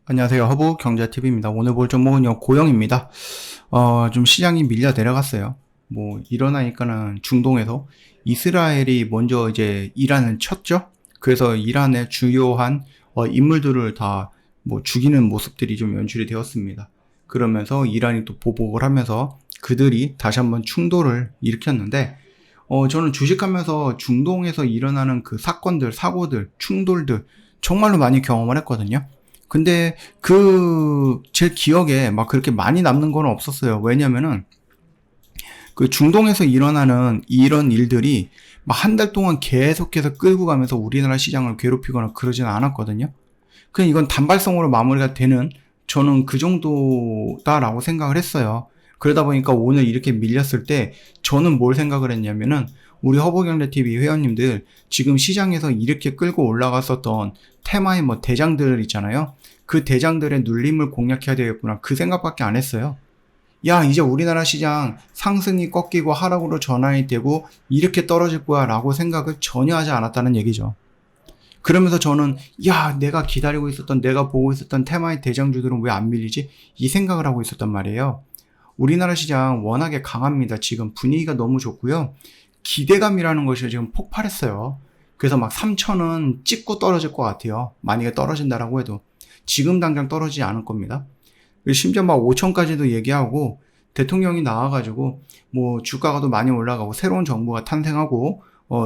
안녕하세요. 허브경제TV입니다. 오늘 볼 종목은요, 고영입니다. 좀 시장이 밀려 내려갔어요. 뭐, 일어나니까는 중동에서 이스라엘이 먼저 이제 이란을 쳤죠? 그래서 이란의 주요한, 인물들을 다 뭐 죽이는 모습들이 좀 연출이 되었습니다. 그러면서 이란이 또 보복을 하면서 그들이 다시 한번 충돌을 일으켰는데, 저는 주식하면서 중동에서 일어나는 그 사건들, 사고들, 충돌들, 정말로 많이 경험을 했거든요. 근데 제 기억에 막 그렇게 많이 남는 건 없었어요. 왜냐면은 그 중동에서 일어나는 이런 일들이 막 한 달 동안 계속해서 끌고 가면서 우리나라 시장을 괴롭히거나 그러진 않았거든요. 그냥 이건 단발성으로 마무리가 되는, 저는 그 정도다라고 생각을 했어요. 그러다 보니까 오늘 이렇게 밀렸을 때 저는 뭘 생각을 했냐면은, 우리 허브경제TV 회원님들 지금 시장에서 이렇게 끌고 올라갔었던 테마의 뭐 대장들 있잖아요. 그 대장들의 눌림을 공략해야 되겠구나, 그 생각밖에 안 했어요. 야, 이제 우리나라 시장 상승이 꺾이고 하락으로 전환이 되고 이렇게 떨어질 거야 라고 생각을 전혀 하지 않았다는 얘기죠. 그러면서 저는, 야, 내가 기다리고 있었던, 내가 보고 있었던 테마의 대장주들은 왜 안 밀리지? 이 생각을 하고 있었단 말이에요. 우리나라 시장 워낙에 강합니다. 지금 분위기가 너무 좋고요. 기대감이라는 것이 지금 폭발했어요. 그래서 막 3천은 찍고 떨어질 것 같아요. 만약에 떨어진다라고 해도. 지금 당장 떨어지지 않을 겁니다. 심지어 막 5천까지도 얘기하고, 대통령이 나와가지고 뭐 주가가 더 많이 올라가고 새로운 정부가 탄생하고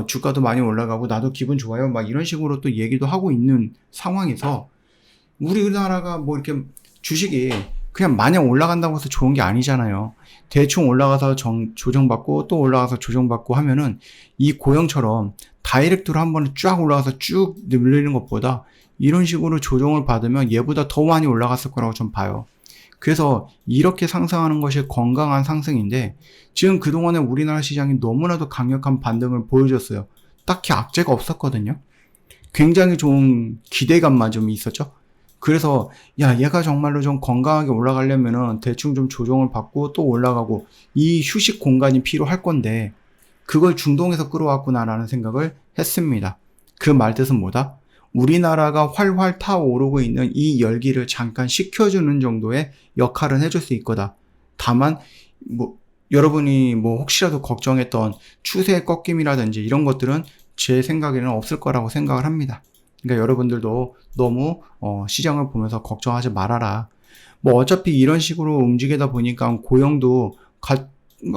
주가도 많이 올라가고 나도 기분 좋아요, 막 이런 식으로 또 얘기도 하고 있는 상황에서, 우리나라가 뭐 이렇게 주식이 그냥 마냥 올라간다고 해서 좋은 게 아니잖아요. 대충 올라가서 조정받고 또 올라가서 조정받고 하면은, 이 고형처럼 다이렉트로 한 번에 쫙 올라가서 쭉 늘리는 것보다 이런 식으로 조정을 받으면 얘보다 더 많이 올라갔을 거라고 좀 봐요. 그래서 이렇게 상승하는 것이 건강한 상승인데, 지금 그동안에 우리나라 시장이 너무나도 강력한 반등을 보여줬어요. 딱히 악재가 없었거든요. 굉장히 좋은 기대감만 좀 있었죠. 그래서 야, 얘가 정말로 좀 건강하게 올라가려면은 대충 좀 조정을 받고 또 올라가고, 이 휴식 공간이 필요할 건데 그걸 중동에서 끌어왔구나라는 생각을 했습니다. 그 말뜻은 뭐다? 우리나라가 활활 타오르고 있는 이 열기를 잠깐 식혀주는 정도의 역할은 해줄 수 있거다. 다만 뭐 여러분이 뭐 혹시라도 걱정했던 추세의 꺾임이라든지 이런 것들은 제 생각에는 없을 거라고 생각을 합니다. 그러니까 여러분들도 너무 시장을 보면서 걱정하지 말아라. 뭐 어차피 이런 식으로 움직이다 보니까 고영도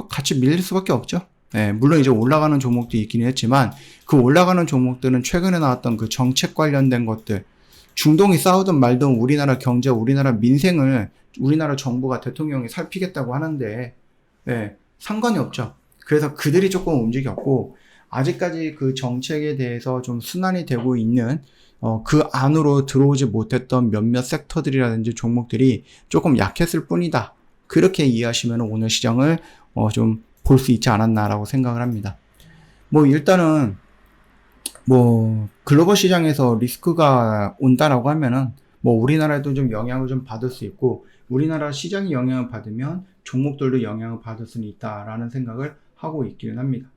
같이 밀릴 수밖에 없죠. 네, 물론 이제 올라가는 종목도 있긴 했지만, 그 올라가는 종목들은 최근에 나왔던 그 정책 관련된 것들, 중동이 싸우든 말든 우리나라 경제, 우리나라 민생을 우리나라 정부가, 대통령이 살피겠다고 하는데, 네, 상관이 없죠. 그래서 그들이 조금 움직였고, 아직까지 그 정책에 대해서 좀 순환이 되고 있는 그 안으로 들어오지 못했던 몇몇 섹터들이라든지 종목들이 조금 약했을 뿐이다. 그렇게 이해하시면 오늘 시장을 좀 볼 수 있지 않았나라고 생각을 합니다. 뭐 일단은 뭐 글로벌 시장에서 리스크가 온다라고 하면은, 뭐 우리나라에도 좀 영향을 좀 받을 수 있고, 우리나라 시장이 영향을 받으면 종목들도 영향을 받을 수는 있다라는 생각을 하고 있기는 합니다.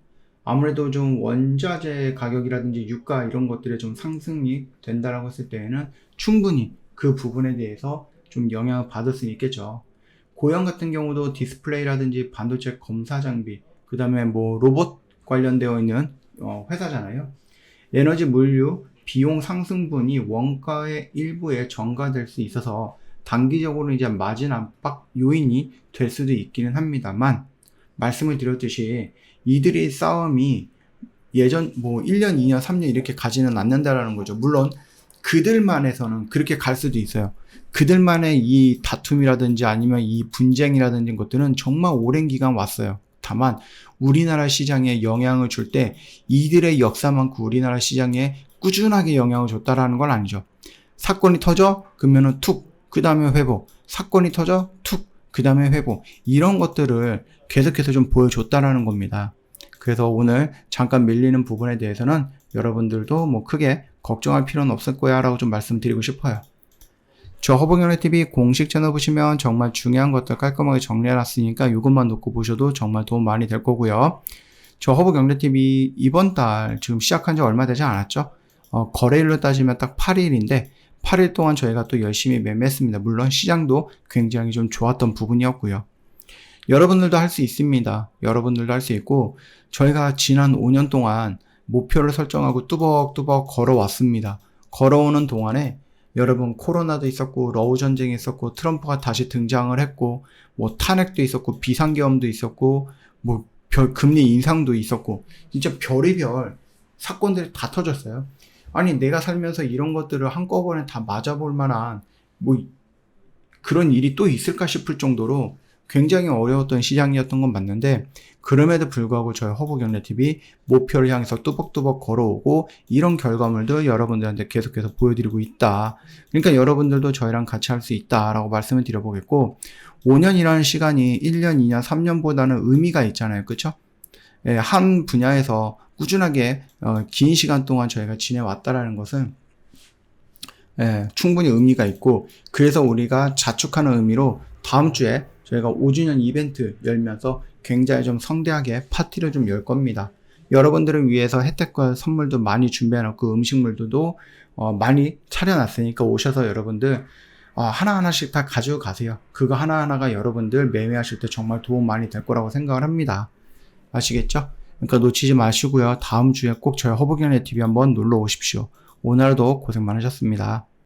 아무래도 좀 원자재 가격이라든지 유가 이런 것들에 좀 상승이 된다라고 했을 때에는 충분히 그 부분에 대해서 좀 영향을 받을 수 있겠죠. 고영 같은 경우도 디스플레이라든지 반도체 검사 장비, 그 다음에 뭐 로봇 관련되어 있는 회사잖아요. 에너지 물류 비용 상승분이 원가의 일부에 전가될 수 있어서 단기적으로 이제 마진 압박 요인이 될 수도 있기는 합니다만, 말씀을 드렸듯이 이들의 싸움이 예전 뭐 1년, 2년, 3년 이렇게 가지는 않는다라는 거죠. 물론 그들만에서는 그렇게 갈 수도 있어요. 그들만의 이 다툼이라든지 아니면 이 분쟁이라든지 것들은 정말 오랜 기간 왔어요. 다만 우리나라 시장에 영향을 줄 때 이들의 역사만큼 우리나라 시장에 꾸준하게 영향을 줬다라는 건 아니죠. 사건이 터져 그러면은 툭, 그 다음에 회복, 사건이 터져 툭, 그 다음에 회복, 이런 것들을 계속해서 좀 보여줬다라는 겁니다. 그래서 오늘 잠깐 밀리는 부분에 대해서는 여러분들도 뭐 크게 걱정할 필요는 없을 거야 라고 좀 말씀드리고 싶어요. 저 허브경제TV 공식 채널 보시면 정말 중요한 것들 깔끔하게 정리해놨으니까 이것만 놓고 보셔도 정말 도움 많이 될 거고요. 저 허브경제TV 이번 달 지금 시작한 지 얼마 되지 않았죠? 거래일로 따지면 딱 8일인데 8일 동안 저희가 또 열심히 매매했습니다. 물론 시장도 굉장히 좀 좋았던 부분이었고요. 여러분들도 할 수 있습니다. 여러분들도 할 수 있고, 저희가 지난 5년 동안 목표를 설정하고 뚜벅뚜벅 걸어왔습니다. 걸어오는 동안에 여러분 코로나도 있었고, 러우 전쟁이 있었고, 트럼프가 다시 등장을 했고, 뭐 탄핵도 있었고, 비상계엄도 있었고, 뭐 금리 인상도 있었고, 진짜 별의별 사건들이 다 터졌어요. 아니, 내가 살면서 이런 것들을 한꺼번에 다 맞아볼 만한 뭐 그런 일이 또 있을까 싶을 정도로 굉장히 어려웠던 시장이었던 건 맞는데, 그럼에도 불구하고 저희 허브경제TV 목표를 향해서 뚜벅뚜벅 걸어오고 이런 결과물도 여러분들한테 계속해서 보여드리고 있다. 그러니까 여러분들도 저희랑 같이 할 수 있다라고 말씀을 드려보겠고, 5년이라는 시간이 1년, 2년, 3년보다는 의미가 있잖아요. 그쵸? 예, 한 분야에서 꾸준하게 긴 시간 동안 저희가 지내왔다라는 것은 충분히 의미가 있고, 그래서 우리가 자축하는 의미로 다음 주에 저희가 5주년 이벤트 열면서 굉장히 좀 성대하게 파티를 좀 열 겁니다. 여러분들을 위해서 혜택과 선물도 많이 준비해놓고 음식물도 많이 차려놨으니까 오셔서 여러분들 하나하나씩 다 가지고 가세요. 그거 하나하나가 여러분들 매매하실 때 정말 도움 많이 될 거라고 생각을 합니다. 아시겠죠? 그러니까 놓치지 마시고요. 다음 주에 꼭 저희 허브경제TV 한번 놀러 오십시오. 오늘도 고생 많으셨습니다.